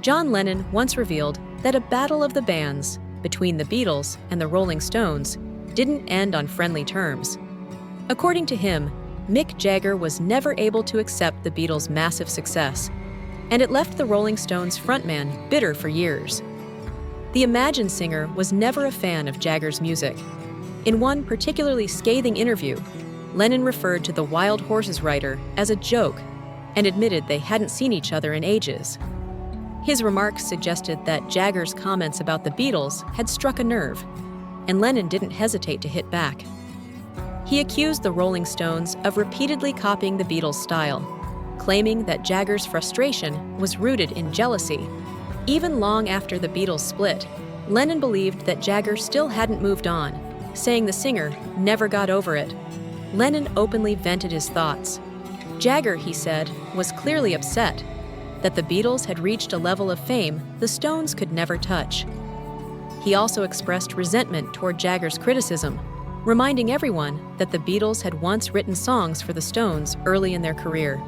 John Lennon once revealed that a battle of the bands between the Beatles and the Rolling Stones didn't end on friendly terms. According to him, Mick Jagger was never able to accept the Beatles' massive success, and it left the Rolling Stones frontman bitter for years. The Imagine singer was never a fan of Jagger's music. In one particularly scathing interview, Lennon referred to the Wild Horses writer as a joke and admitted they hadn't seen each other in ages. His remarks suggested that Jagger's comments about the Beatles had struck a nerve, and Lennon didn't hesitate to hit back. He accused the Rolling Stones of repeatedly copying the Beatles' style, claiming that Jagger's frustration was rooted in jealousy. Even long after the Beatles split, Lennon believed that Jagger still hadn't moved on, saying the singer never got over it. Lennon openly vented his thoughts. Jagger, he said, was clearly upset that the Beatles had reached a level of fame the Stones could never touch. He also expressed resentment toward Jagger's criticism, reminding everyone that the Beatles had once written songs for the Stones early in their career.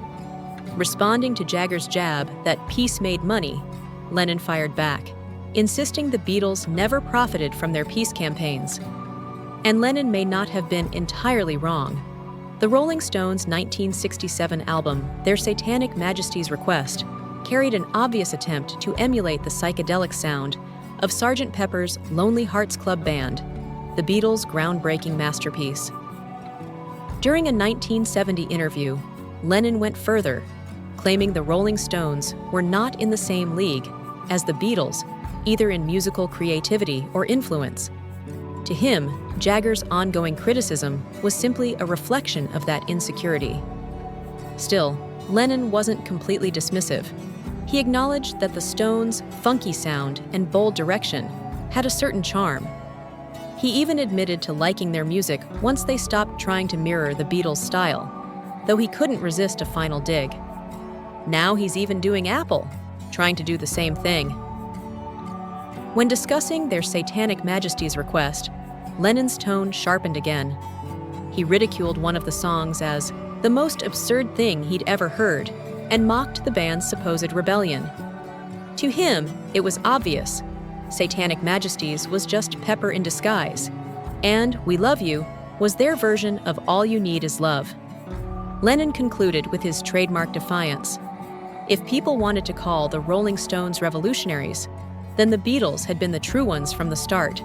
Responding to Jagger's jab that peace made money, Lennon fired back, insisting the Beatles never profited from their peace campaigns. And Lennon may not have been entirely wrong. The Rolling Stones' 1967 album, Their Satanic Majesty's Request, carried an obvious attempt to emulate the psychedelic sound of Sgt. Pepper's Lonely Hearts Club Band, the Beatles' groundbreaking masterpiece. During a 1970 interview, Lennon went further, claiming the Rolling Stones were not in the same league as the Beatles, either in musical creativity or influence. To him, Jagger's ongoing criticism was simply a reflection of that insecurity. Still, Lennon wasn't completely dismissive. He acknowledged that the Stones' funky sound and bold direction had a certain charm. He even admitted to liking their music once they stopped trying to mirror the Beatles' style, though he couldn't resist a final dig. Now he's even doing Apple, trying to do the same thing. When discussing Their Satanic Majesty's Request, Lennon's tone sharpened again. He ridiculed one of the songs as the most absurd thing he'd ever heard and mocked the band's supposed rebellion. To him, it was obvious. Satanic Majesties was just Pepper in disguise, and We Love You was their version of All You Need Is Love. Lennon concluded with his trademark defiance. If people wanted to call the Rolling Stones revolutionaries, then the Beatles had been the true ones from the start.